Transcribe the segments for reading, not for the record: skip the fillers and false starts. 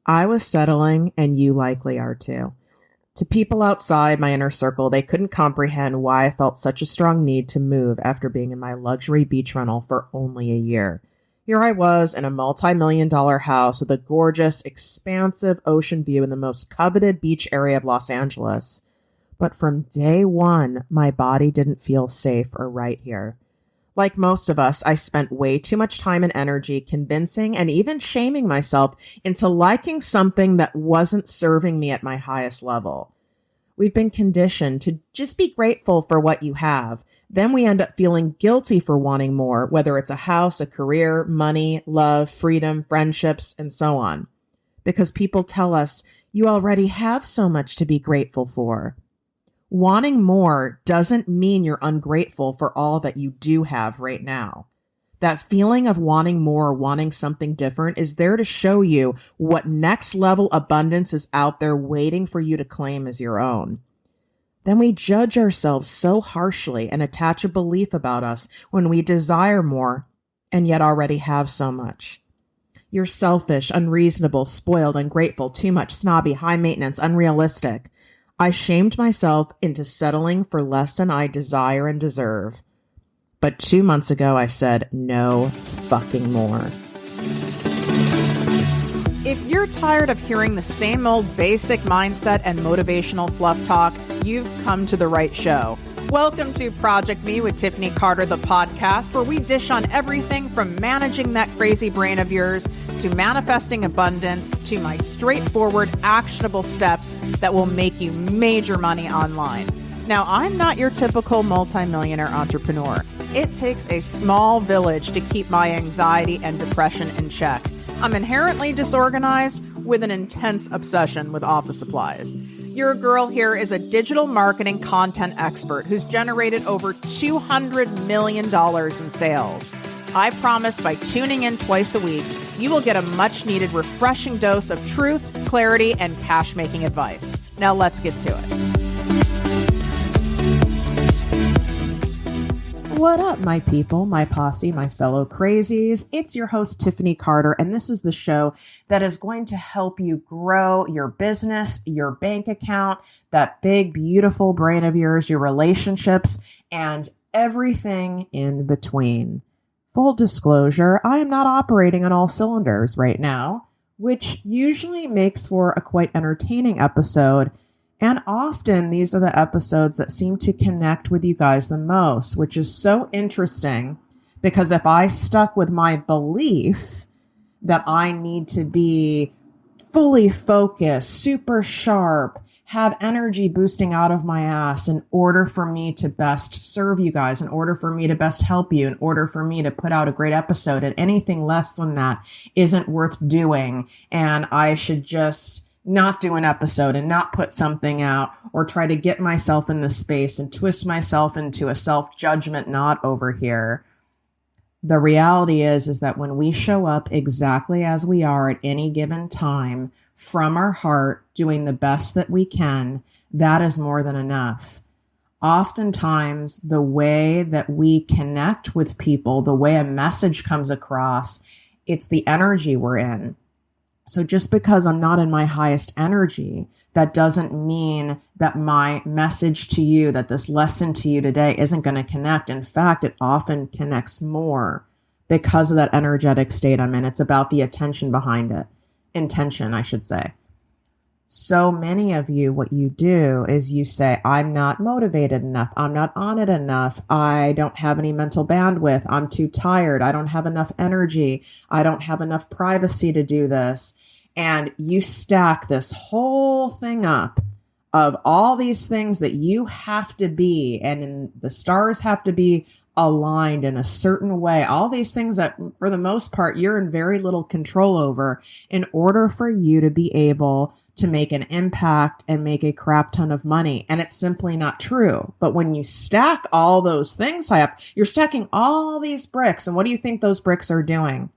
I was settling, and you likely are too. To people outside my inner circle, they couldn't comprehend why I felt such a strong need to move after being in my luxury beach rental for only a year. Here I was in a multi-million-dollar house with a gorgeous, expansive ocean view in the most coveted beach area of Los Angeles. But from day one, my body didn't feel safe or right here. Like most of us, I spent way too much time and energy convincing and even shaming myself into liking something that wasn't serving me at my highest level. We've been conditioned to just be grateful for what you have. Then we end up feeling guilty for wanting more, whether it's a house, a career, money, love, freedom, friendships, and so on. Because people tell us, you already have so much to be grateful for. Wanting more doesn't mean you're ungrateful for all that you do have right now. That feeling of wanting more, wanting something different is there to show you what next level abundance is out there waiting for you to claim as your own. Then we judge ourselves so harshly and attach a belief about us when we desire more and yet already have so much. You're selfish, unreasonable, spoiled, ungrateful, too much, snobby, high maintenance, unrealistic. I shamed myself into settling for less than I desire and deserve. But 2 months ago, I said, no fucking more. If you're tired of hearing the same old basic mindset and motivational fluff talk, you've come to the right show. Welcome to Project Me with Tiffany Carter, the podcast, where we dish on everything from managing that crazy brain of yours to manifesting abundance to my straightforward, actionable steps that will make you major money online. Now, I'm not your typical multimillionaire entrepreneur. It takes a small village to keep my anxiety and depression in check. I'm inherently disorganized with an intense obsession with office supplies. Your girl here is a digital marketing content expert who's generated over $200 million in sales. I promise by tuning in twice a week, you will get a much-needed refreshing dose of truth, clarity, and cash-making advice. Now let's get to it. What up, my people, my posse, my fellow crazies? It's your host, Tiffany Carter, and this is the show that is going to help you grow your business, your bank account, that big, beautiful brain of yours, your relationships, and everything in between. Full disclosure, I am not operating on all cylinders right now, which usually makes for a quite entertaining episode. And often these are the episodes that seem to connect with you guys the most, which is so interesting because if I stuck with my belief that I need to be fully focused, super sharp, have energy boosting out of my ass in order for me to best serve you guys, in order for me to best help you, in order for me to put out a great episode, and anything less than that isn't worth doing, and I should just not do an episode and not put something out or try to get myself in this space and twist myself into a self-judgment knot over here. The reality is that when we show up exactly as we are at any given time from our heart, doing the best that we can, that is more than enough. Oftentimes, the way that we connect with people, the way a message comes across, it's the energy we're in. So just because I'm not in my highest energy, that doesn't mean that my message to you, that this lesson to you today isn't going to connect. In fact, it often connects more because of that energetic state I'm in. It's about the attention behind it. Intention, I should say. So many of you, what you do is you say, I'm not motivated enough. I'm not on it enough. I don't have any mental bandwidth. I'm too tired. I don't have enough energy. I don't have enough privacy to do this. And you stack this whole thing up of all these things that you have to be, and the stars have to be aligned in a certain way. All these things that, for the most part, you're in very little control over in order for you to be able to make an impact and make a crap ton of money. And it's simply not true. But when you stack all those things high up, you're stacking all these bricks. And what do you think those bricks are doing?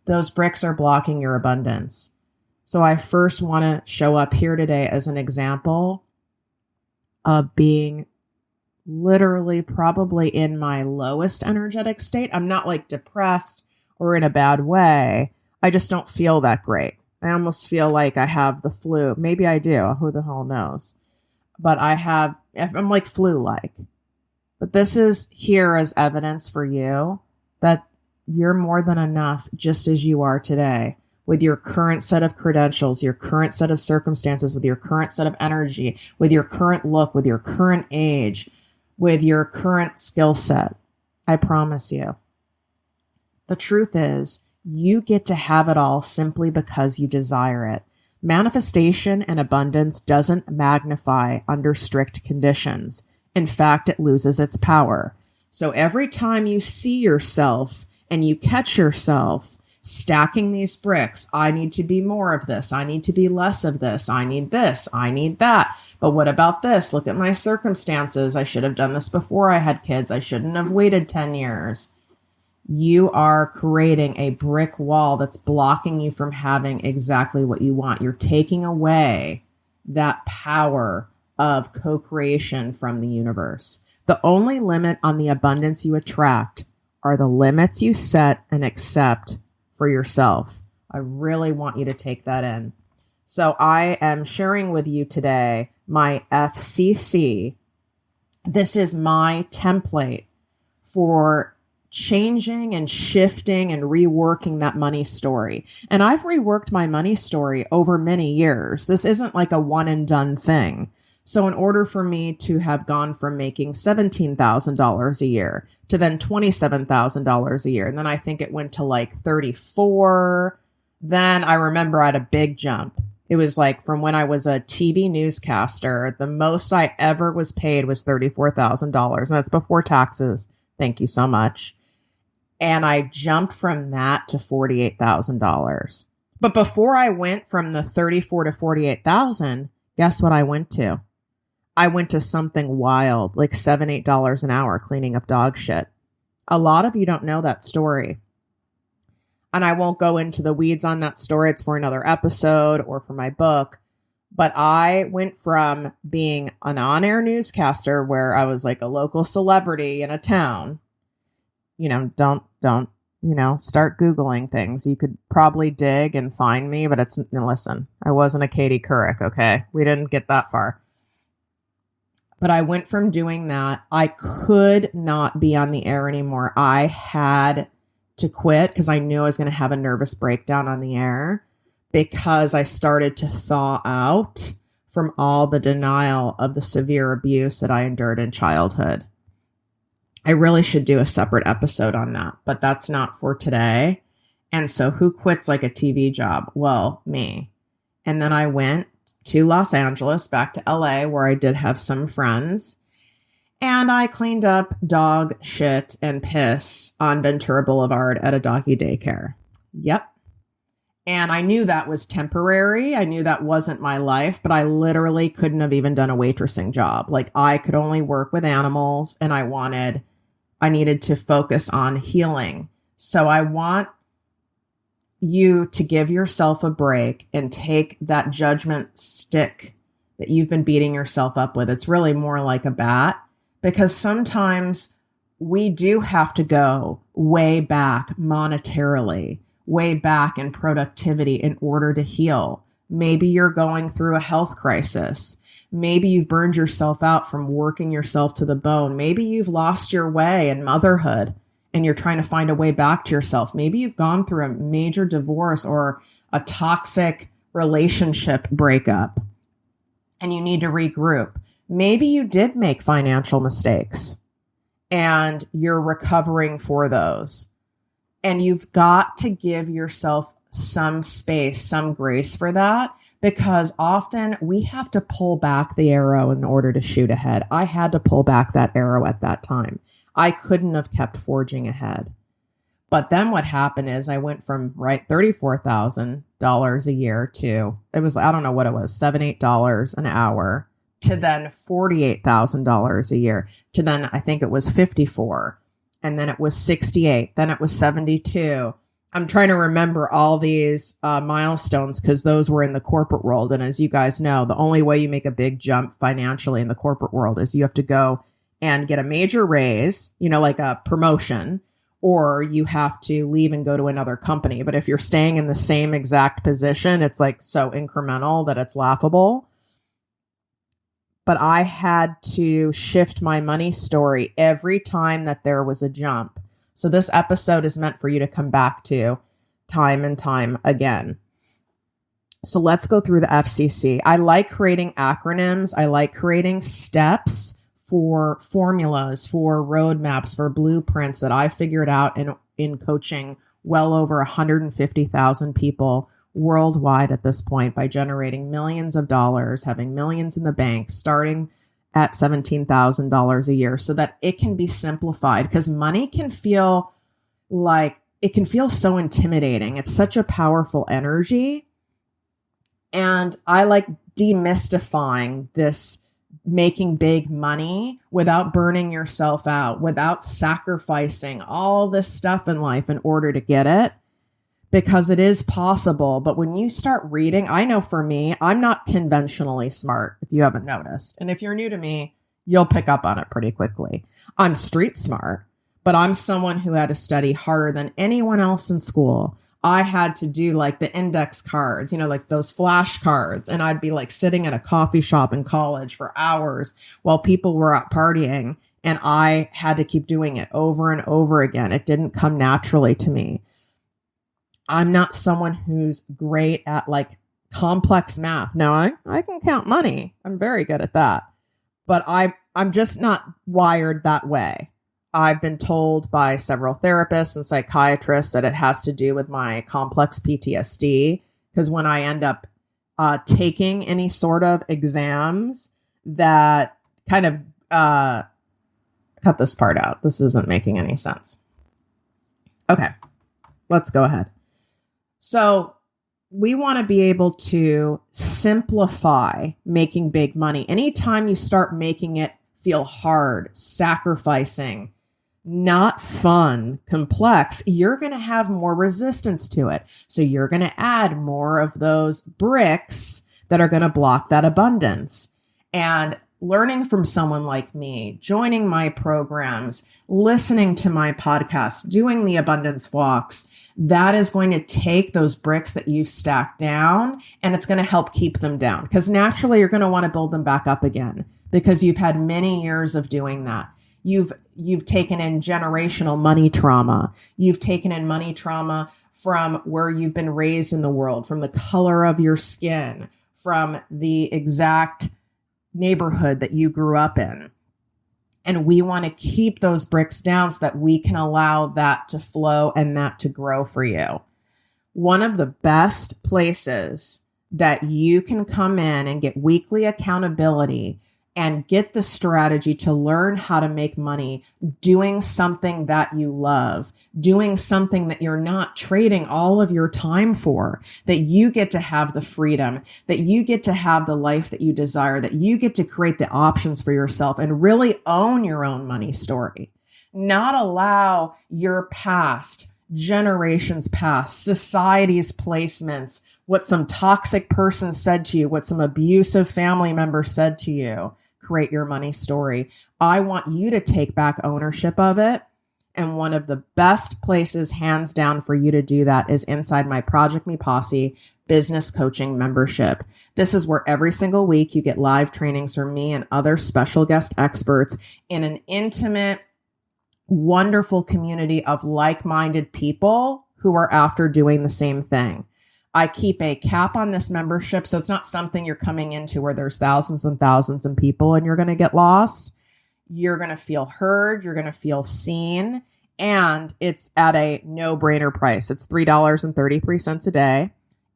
Those bricks are blocking your abundance. So I first want to show up here today as an example of being literally probably in my lowest energetic state. I'm not like depressed or in a bad way. I just don't feel that great. I almost feel like I have the flu. Maybe I do. Who the hell knows? But I'm like flu-like. But this is here as evidence for you that you're more than enough just as you are today, with your current set of credentials, your current set of circumstances, with your current set of energy, with your current look, with your current age, with your current skill set. I promise you. The truth is, you get to have it all simply because you desire it. Manifestation and abundance doesn't magnify under strict conditions. In fact, it loses its power. So every time you see yourself and you catch yourself stacking these bricks, I need to be more of this. I need to be less of this. I need this. I need that. But what about this? Look at my circumstances. I should have done this before I had kids. I shouldn't have waited 10 years. You are creating a brick wall that's blocking you from having exactly what you want. You're taking away that power of co-creation from the universe. The only limit on the abundance you attract are the limits you set and accept for yourself. I really want you to take that in. So I am sharing with you today my FCC. This is my template for changing and shifting and reworking that money story. And I've reworked my money story over many years. This isn't like a one and done thing. So in order for me to have gone from making $17,000 a year to then $27,000 a year, and then I think it went to like 34. Then I remember I had a big jump. It was like from when I was a TV newscaster, the most I ever was paid was $34,000. And that's before taxes. Thank you so much. And I jumped from that to $48,000. But before I went from the 34 to 48,000, guess what I went to? I went to something wild, like $7, $8 an hour cleaning up dog shit. A lot of you don't know that story. And I won't go into the weeds on that story. It's for another episode or for my book. But I went from being an on-air newscaster where I was like a local celebrity in a town. You know, don't, start Googling things. You could probably dig and find me, but listen, I wasn't a Katie Couric, okay? We didn't get that far. But I went from doing that. I could not be on the air anymore. I had to quit because I knew I was going to have a nervous breakdown on the air because I started to thaw out from all the denial of the severe abuse that I endured in childhood. I really should do a separate episode on that, but that's not for today. And so who quits like a TV job? Well, me. And then I went to Los Angeles, back to LA, where I did have some friends. And I cleaned up dog shit and piss on Ventura Boulevard at a doggy daycare. Yep. And I knew that was temporary. I knew that wasn't my life, but I literally couldn't have even done a waitressing job. Like I could only work with animals and I needed to focus on healing. So I want you to give yourself a break and take that judgment stick that you've been beating yourself up with. It's really more like a bat, because sometimes we do have to go way back monetarily, way back in productivity in order to heal. Maybe you're going through a health crisis. Maybe you've burned yourself out from working yourself to the bone. Maybe you've lost your way in motherhood and you're trying to find a way back to yourself. Maybe you've gone through a major divorce or a toxic relationship breakup and you need to regroup. Maybe you did make financial mistakes and you're recovering for those. And you've got to give yourself some space, some grace for that, because often we have to pull back the arrow in order to shoot ahead. I had to pull back that arrow at that time. I couldn't have kept forging ahead. But then what happened is I went from $34,000 a year to, it was, I don't know what it was, $7, $8 an hour, to then $48,000 a year, to then I think it was 54, and then it was 68, then it was 72. I'm trying to remember all these milestones because those were in the corporate world. And as you guys know, the only way you make a big jump financially in the corporate world is you have to go and get a major raise, like a promotion, or you have to leave and go to another company. But if you're staying in the same exact position, it's like so incremental that it's laughable. But I had to shift my money story every time that there was a jump. So this episode is meant for you to come back to time and time again. So let's go through the FCC. I like creating acronyms. I like creating steps for formulas, for roadmaps, for blueprints that I figured out in coaching well over 150,000 people worldwide at this point by generating millions of dollars, having millions in the bank, starting at $17,000 a year so that it can be simplified, because money can feel so intimidating. It's such a powerful energy. And I like demystifying this making big money without burning yourself out, without sacrificing all this stuff in life in order to get it, because it is possible. But when you start reading, I know for me, I'm not conventionally smart, if you haven't noticed. And if you're new to me, you'll pick up on it pretty quickly. I'm street smart, but I'm someone who had to study harder than anyone else in school. I had to do like the index cards, like those flashcards. And I'd be like sitting at a coffee shop in college for hours while people were out partying. And I had to keep doing it over and over again. It didn't come naturally to me. I'm not someone who's great at like complex math. Now I can count money. I'm very good at that, but I'm just not wired that way. I've been told by several therapists and psychiatrists that it has to do with my complex PTSD, because when I end up taking any sort of exams that kind of cut this part out. This isn't making any sense. Okay, let's go ahead. So we want to be able to simplify making big money. Anytime you start making it feel hard, sacrificing, not fun, complex, you're going to have more resistance to it. So you're going to add more of those bricks that are going to block that abundance. And learning from someone like me, joining my programs, listening to my podcast, doing the abundance walks, that is going to take those bricks that you've stacked down and it's going to help keep them down, because naturally you're going to want to build them back up again because you've had many years of doing that. You've taken in generational money trauma. You've taken in money trauma from where you've been raised in the world, from the color of your skin, from the exact neighborhood that you grew up in. And we want to keep those bricks down so that we can allow that to flow and that to grow for you. One of the best places that you can come in and get weekly accountability and get the strategy to learn how to make money doing something that you love, doing something that you're not trading all of your time for, that you get to have the freedom, that you get to have the life that you desire, that you get to create the options for yourself and really own your own money story. Not allow your past, generations past, society's placements, what some toxic person said to you, what some abusive family member said to you, create your money story. I want you to take back ownership of it. And one of the best places, hands down, for you to do that is inside my Project Me Posse business coaching membership. This is where every single week you get live trainings from me and other special guest experts in an intimate, wonderful community of like-minded people who are after doing the same thing. I keep a cap on this membership, so it's not something you're coming into where there's thousands and thousands of people and you're going to get lost. You're going to feel heard. You're going to feel seen. And it's at a no-brainer price. It's $3.33 a day.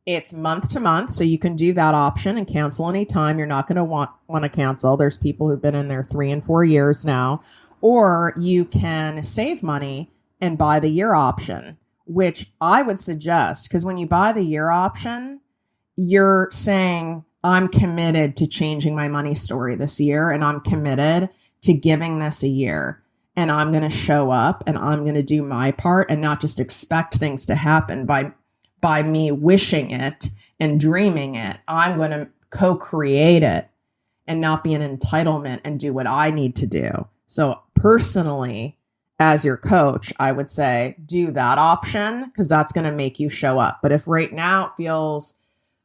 It's month to month, so you can do that option and cancel anytime. You're not going to want to cancel. There's people who've been in there 3 and 4 years now. Or you can save money and buy the year option, which I would suggest, because when you buy the year option, you're saying, I'm committed to changing my money story this year, and I'm committed to giving this a year, and I'm going to show up and I'm going to do my part and not just expect things to happen by me wishing it and dreaming it. I'm going to co-create it and not be an entitlement and do what I need to do. So personally, as your coach, I would say do that option because that's going to make you show up. But if right now it feels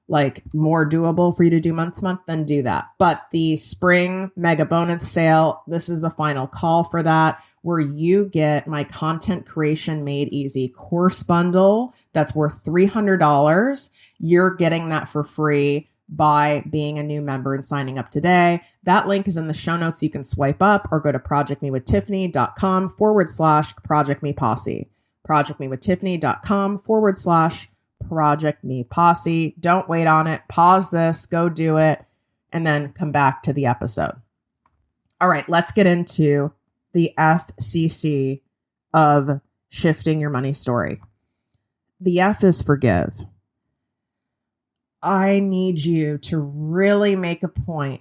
like more doable for you to do month to month, then do that. But the spring mega bonus sale, this is the final call for that, where you get my content creation made easy course bundle that's worth $300. You're getting that for free by being a new member and signing up today. That link is in the show notes. You can swipe up or go to projectmewithtiffany.com/Project Me Posse. Projectmewithtiffany.com/Project Me Posse. Don't wait on it. Pause this, go do it, and then come back to the episode. All right, let's get into the FCC of shifting your money story. The F is forgive. I need you to really make a point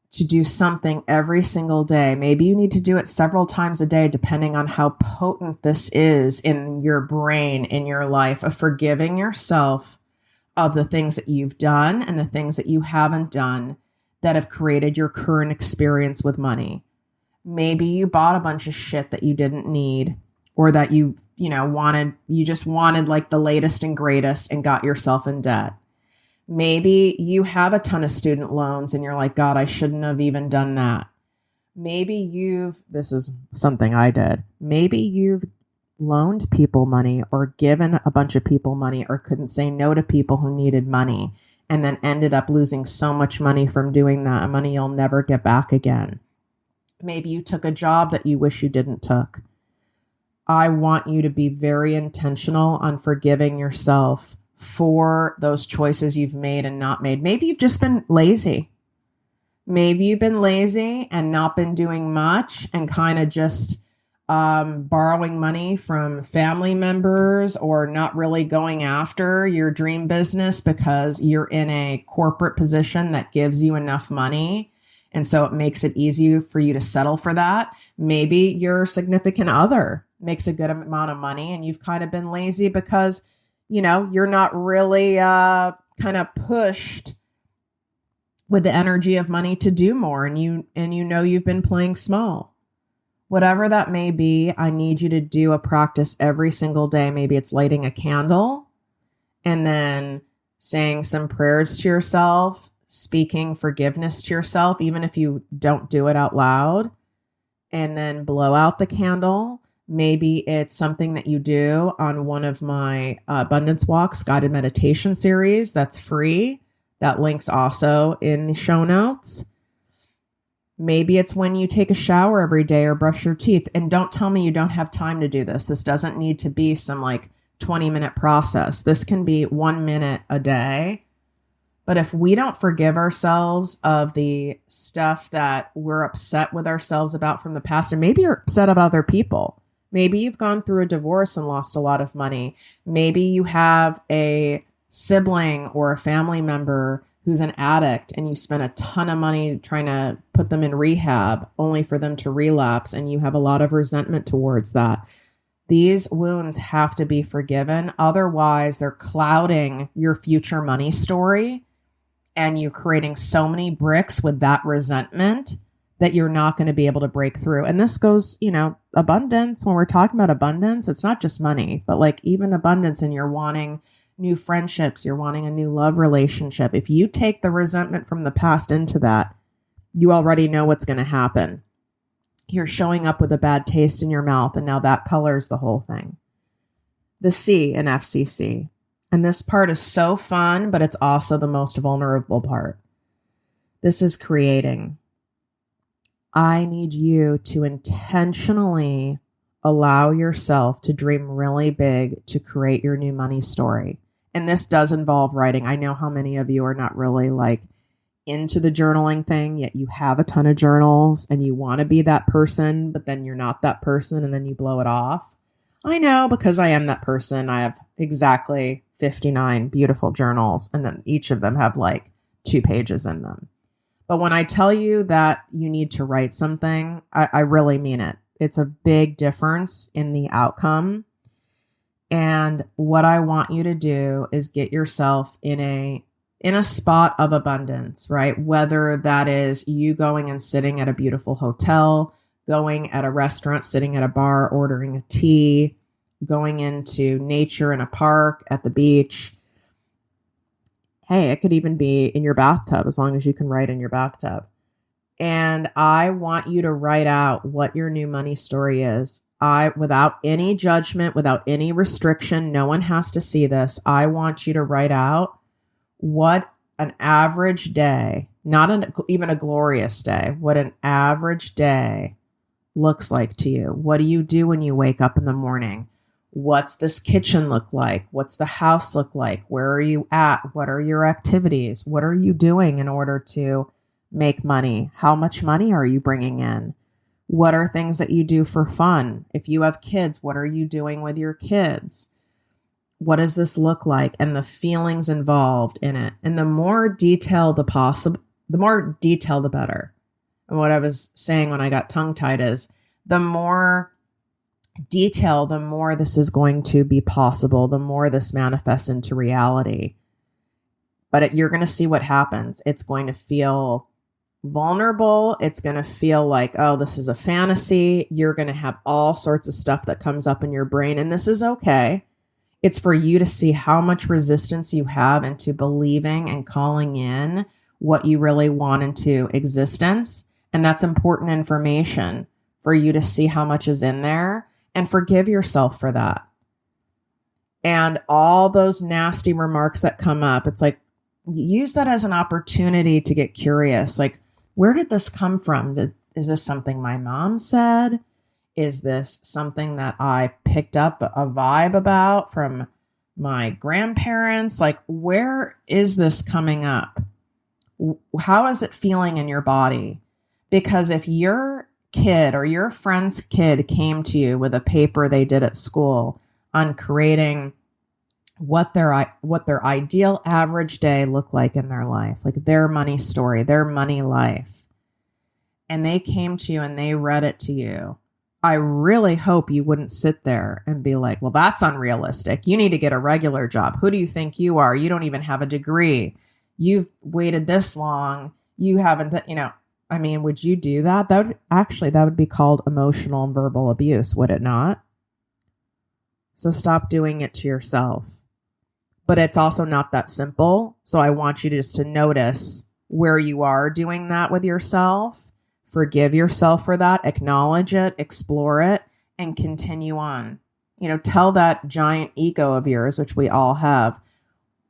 to do something every single day. Maybe you need to do it several times a day, depending on how potent this is in your brain, in your life, of forgiving yourself of the things that you've done and the things that you haven't done that have created your current experience with money. Maybe you bought a bunch of shit that you didn't need, or that you just wanted like the latest and greatest and got yourself in debt. Maybe you have a ton of student loans and you're like, God, I shouldn't have even done that. Maybe this is something I did. Maybe you've loaned people money or given a bunch of people money or couldn't say no to people who needed money and then ended up losing so much money from doing that, money you'll never get back again. Maybe you took a job that you wish you didn't took. I want you to be very intentional on forgiving yourself for those choices you've made and not made. Maybe you've just been lazy. Maybe you've been lazy and not been doing much and kind of just borrowing money from family members or not really going after your dream business because you're in a corporate position that gives you enough money. And so it makes it easy for you to settle for that. Maybe your significant other makes a good amount of money and you've kind of been lazy because you're not really kind of pushed with the energy of money to do more. And you've been playing small. Whatever that may be, I need you to do a practice every single day. Maybe it's lighting a candle and then saying some prayers to yourself, speaking forgiveness to yourself, even if you don't do it out loud, and then blow out the candle. Maybe it's something that you do on one of my Abundance Walks guided meditation series that's free. That link's also in the show notes. Maybe it's when you take a shower every day or brush your teeth. And don't tell me you don't have time to do this. This doesn't need to be some 20-minute process. This can be 1 minute a day. But if we don't forgive ourselves of the stuff that we're upset with ourselves about from the past, and maybe you're upset about other people. Maybe you've gone through a divorce and lost a lot of money. Maybe you have a sibling or a family member who's an addict and you spent a ton of money trying to put them in rehab only for them to relapse, and you have a lot of resentment towards that. These wounds have to be forgiven. Otherwise, they're clouding your future money story, and you're creating so many bricks with that resentment that you're not going to be able to break through. And this goes, abundance. When we're talking about abundance, it's not just money, but even abundance, and you're wanting new friendships, you're wanting a new love relationship. If you take the resentment from the past into that, you already know what's going to happen. You're showing up with a bad taste in your mouth, and now that colors the whole thing. The C in FCC. And this part is so fun, but it's also the most vulnerable part. This is creating. I need you to intentionally allow yourself to dream really big to create your new money story. And this does involve writing. I know how many of you are not really into the journaling thing, yet you have a ton of journals and you want to be that person, but then you're not that person and then you blow it off. I know, because I am that person. I have exactly 59 beautiful journals, and then each of them have 2 pages in them. But when I tell you that you need to write something, I really mean it. It's a big difference in the outcome. And what I want you to do is get yourself in a spot of abundance, right? Whether that is you going and sitting at a beautiful hotel, going at a restaurant, sitting at a bar, ordering a tea, going into nature in a park, at the beach. Hey, it could even be in your bathtub, as long as you can write in your bathtub. And I want you to write out what your new money story is. Without any judgment, without any restriction, no one has to see this. I want you to write out what an average day, not even a glorious day, what an average day looks like to you. What do you do when you wake up in the morning? What's this kitchen look like? What's the house look like? Where are you at? What are your activities? What are you doing in order to make money? How much money are you bringing in? What are things that you do for fun? If you have kids, what are you doing with your kids? What does this look like? And the feelings involved in it. And the more detail the better. And what I was saying when I got tongue-tied is the more detail, the more this is going to be possible, the more this manifests into reality. But you're going to see what happens. It's going to feel vulnerable. It's going to feel like, oh, this is a fantasy. You're going to have all sorts of stuff that comes up in your brain, and this is okay. It's for you to see how much resistance you have into believing and calling in what you really want into existence. And that's important information for you to see how much is in there and forgive yourself for that. And all those nasty remarks that come up, it's like, use that as an opportunity to get curious. Like, where did this come from? Is this something my mom said? Is this something that I picked up a vibe about from my grandparents? Like, where is this coming up? How is it feeling in your body? Because if your kid or your friend's kid came to you with a paper they did at school on creating what their ideal average day looked like in their life, like their money story, their money life, and they came to you and they read it to you, I really hope you wouldn't sit there and be like, well, that's unrealistic. You need to get a regular job. Who do you think you are? You don't even have a degree. You've waited this long. You haven't, I mean, would you do that? That would be called emotional and verbal abuse, would it not? So stop doing it to yourself. But it's also not that simple. So I want you just to notice where you are doing that with yourself. Forgive yourself for that. Acknowledge it, explore it, and continue on. Tell that giant ego of yours, which we all have,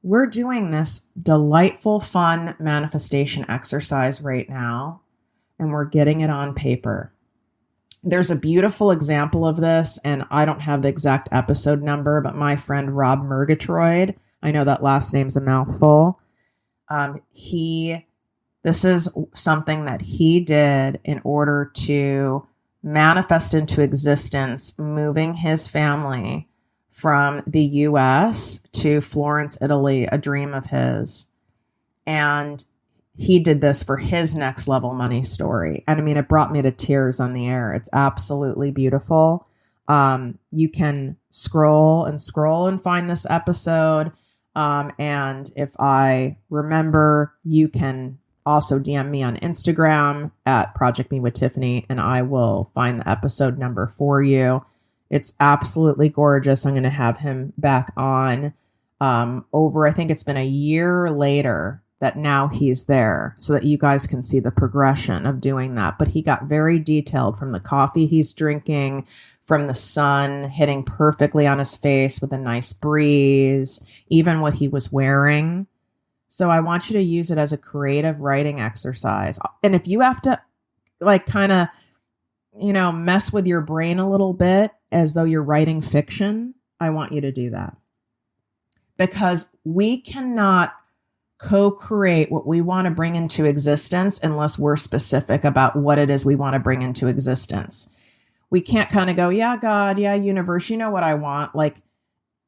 we're doing this delightful, fun manifestation exercise right now, and we're getting it on paper. There's a beautiful example of this, and I don't have the exact episode number, but my friend Rob Murgatroyd, I know that last name's a mouthful. This is something that he did in order to manifest into existence, moving his family from the US to Florence, Italy, a dream of his. And he did this for his next level money story. And I mean, it brought me to tears on the air. It's absolutely beautiful. You can scroll and find this episode. And if I remember, you can also DM me on Instagram at Project Me with Tiffany, and I will find the episode number for you. It's absolutely gorgeous. I'm going to have him back on I think it's been a year later that now he's there so that you guys can see the progression of doing that. But he got very detailed from the coffee he's drinking, from the sun hitting perfectly on his face with a nice breeze, even what he was wearing. So I want you to use it as a creative writing exercise. And if you have to mess with your brain a little bit as though you're writing fiction, I want you to do that. Because we cannot co-create what we want to bring into existence unless we're specific about what it is we want to bring into existence. We can't kind of go, yeah, God, yeah, universe, you know what I want. Like,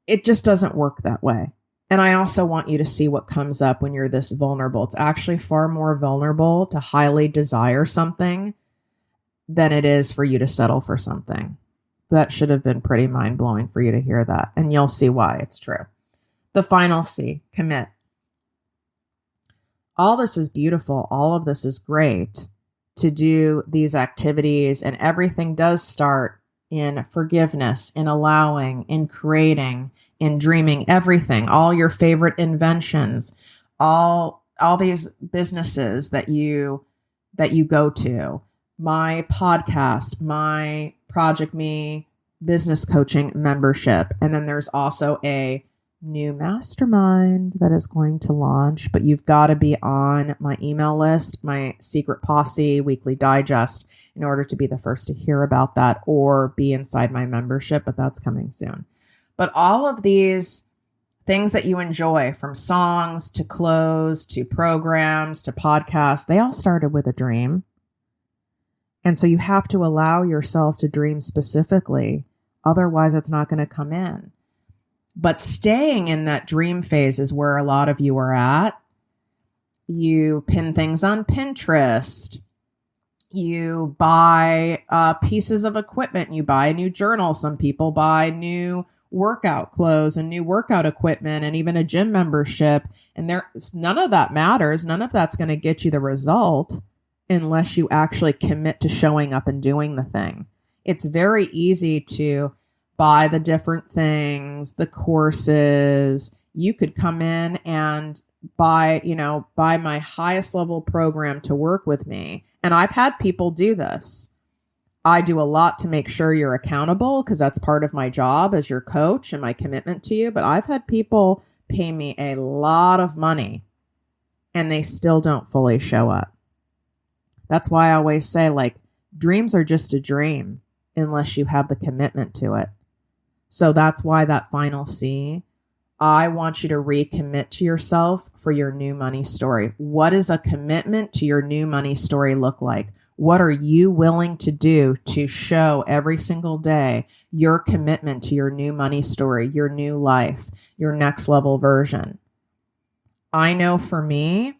it just doesn't work that way. And I also want you to see what comes up when you're this vulnerable. It's actually far more vulnerable to highly desire something than it is for you to settle for something. That should have been pretty mind-blowing for you to hear that. And you'll see why it's true. The final C, commit. All this is beautiful. All of this is great. to do these activities, and everything does start in forgiveness, in allowing, in creating, in dreaming, everything, all your favorite inventions, all these businesses that you go to, my podcast, my Project Me business coaching membership. And then there's also a new mastermind that is going to launch, but you've got to be on my email list, my Secret Posse weekly digest, in order to be the first to hear about that or be inside my membership, but that's coming soon. But all of these things that you enjoy, from songs to clothes to programs to podcasts, they all started with a dream. And so you have to allow yourself to dream specifically. Otherwise, it's not going to come in. But staying in that dream phase is where a lot of you are at. You pin things on Pinterest. You buy pieces of equipment. You buy a new journal. Some people buy new workout clothes and new workout equipment and even a gym membership. And none of that matters. None of that's going to get you the result unless you actually commit to showing up and doing the thing. It's very easy to buy the different things, the courses. You could come in and buy my highest level program to work with me. And I've had people do this. I do a lot to make sure you're accountable because that's part of my job as your coach and my commitment to you. But I've had people pay me a lot of money and they still don't fully show up. That's why I always say, dreams are just a dream unless you have the commitment to it. So that's why that final C, I want you to recommit to yourself for your new money story. What does a commitment to your new money story look like? What are you willing to do to show every single day your commitment to your new money story, your new life, your next level version? I know for me,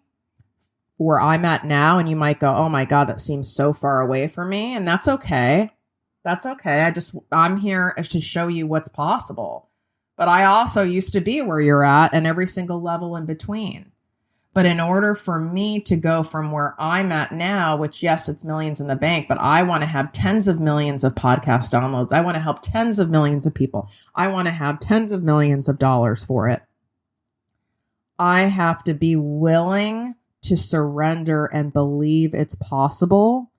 where I'm at now, and you might go, oh my God, that seems so far away from me. And that's okay. That's okay. I'm here to show you what's possible. But I also used to be where you're at and every single level in between. But in order for me to go from where I'm at now, which yes, it's millions in the bank, but I want to have tens of millions of podcast downloads. I want to help tens of millions of people. I want to have tens of millions of dollars for it. I have to be willing to surrender and believe it's possible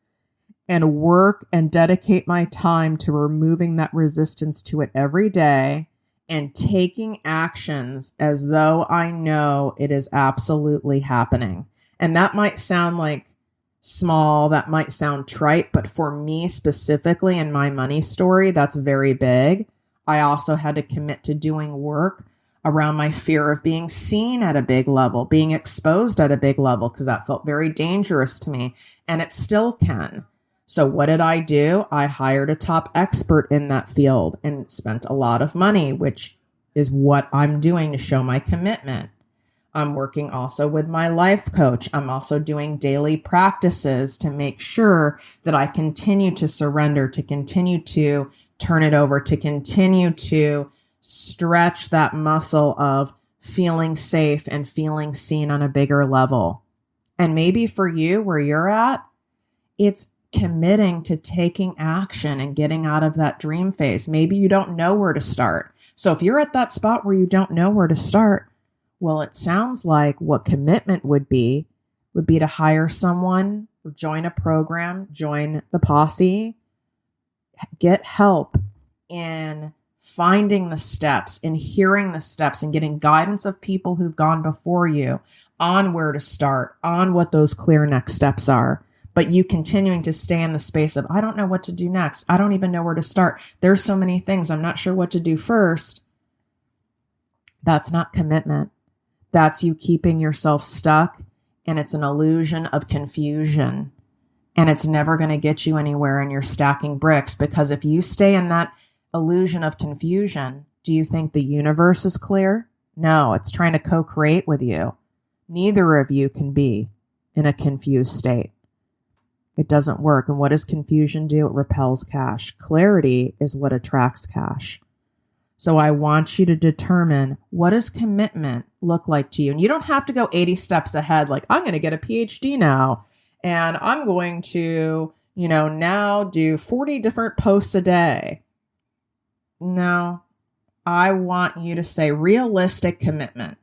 and work and dedicate my time to removing that resistance to it every day and taking actions as though I know it is absolutely happening. And that might sound like small, that might sound trite, but for me specifically in my money story, that's very big. I also had to commit to doing work around my fear of being seen at a big level, being exposed at a big level, because that felt very dangerous to me, and it still can. So what did I do? I hired a top expert in that field and spent a lot of money, which is what I'm doing to show my commitment. I'm working also with my life coach. I'm also doing daily practices to make sure that I continue to surrender, to continue to turn it over, to continue to stretch that muscle of feeling safe and feeling seen on a bigger level. And maybe for you, where you're at, it's committing to taking action and getting out of that dream phase. Maybe you don't know where to start. So if you're at that spot where you don't know where to start, well, it sounds like what commitment would be to hire someone or join a program, join the posse, get help in finding the steps and hearing the steps and getting guidance of people who've gone before you on where to start, on what those clear next steps are. But you continuing to stay in the space of, I don't know what to do next. I don't even know where to start. There's so many things. I'm not sure what to do first. That's not commitment. That's you keeping yourself stuck. And it's an illusion of confusion. And it's never going to get you anywhere, and you're stacking bricks. Because if you stay in that illusion of confusion, do you think the universe is clear? No, it's trying to co-create with you. Neither of you can be in a confused state. It doesn't work. And what does confusion do? It repels cash. Clarity is what attracts cash. So I want you to determine, what does commitment look like to you? And you don't have to go 80 steps ahead. Like, I'm going to get a PhD now and I'm going to, now do 40 different posts a day. No, I want you to say realistic commitment.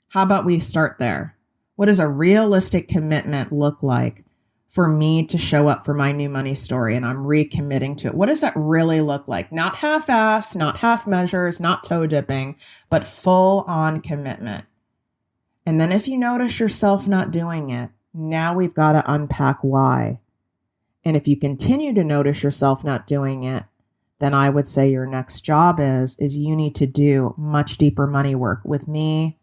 How about we start there? What does a realistic commitment look like for me to show up for my new money story and I'm recommitting to it? What does that really look like? Not half-assed, not half measures, not toe dipping, but full on commitment. And then if you notice yourself not doing it, now we've got to unpack why. And if you continue to notice yourself not doing it, then I would say your next job is you need to do much deeper money work with me,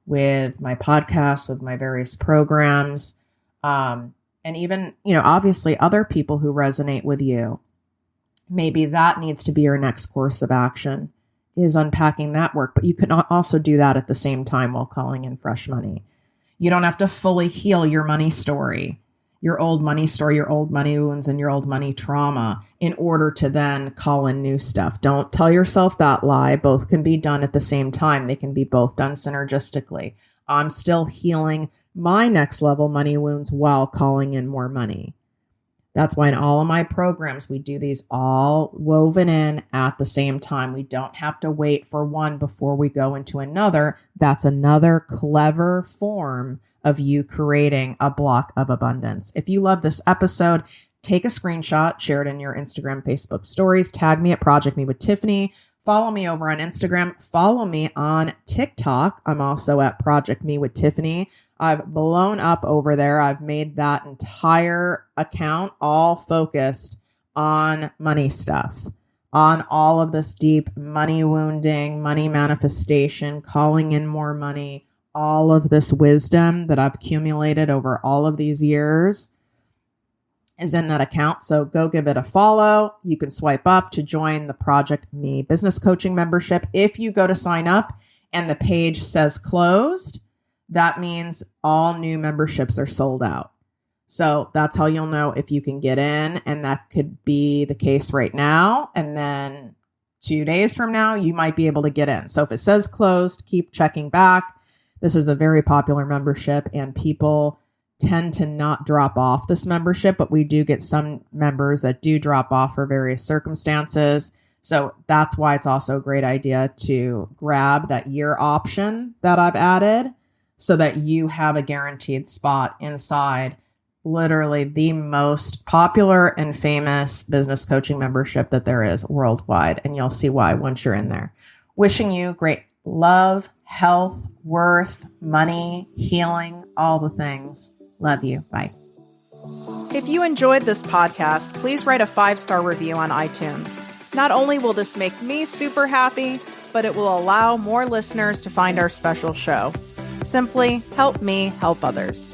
with my podcast, with my various programs, and even, obviously other people who resonate with you. Maybe that needs to be your next course of action, is unpacking that work. But you can also do that at the same time while calling in fresh money. You don't have to fully heal your money story, your old money story, your old money wounds, and your old money trauma in order to then call in new stuff. Don't tell yourself that lie. Both can be done at the same time. They can be both done synergistically. I'm still healing my next level money wounds while calling in more money. That's why in all of my programs, we do these all woven in at the same time. We don't have to wait for one before we go into another. That's another clever form of you creating a block of abundance. If you love this episode, take a screenshot, share it in your Instagram, Facebook stories, tag me at Project Me with Tiffany. Follow me over on Instagram. Follow me on TikTok. I'm also at Project Me with Tiffany. I've blown up over there. I've made that entire account all focused on money stuff, on all of this deep money wounding, money manifestation, calling in more money, all of this wisdom that I've accumulated over all of these years is in that account. So go give it a follow. You can swipe up to join the Project Me business coaching membership. If you go to sign up and the page says closed, that means all new memberships are sold out. So that's how you'll know if you can get in. And that could be the case right now. And then 2 days from now, you might be able to get in. So if it says closed, keep checking back. This is a very popular membership and people tend to not drop off this membership, but we do get some members that do drop off for various circumstances. So that's why it's also a great idea to grab that year option that I've added so that you have a guaranteed spot inside literally the most popular and famous business coaching membership that there is worldwide. And you'll see why once you're in there. Wishing you great love, health, worth, money, healing, all the things. Love you. Bye. If you enjoyed this podcast, please write a 5-star review on iTunes. Not only will this make me super happy, but it will allow more listeners to find our special show. Simply help me help others.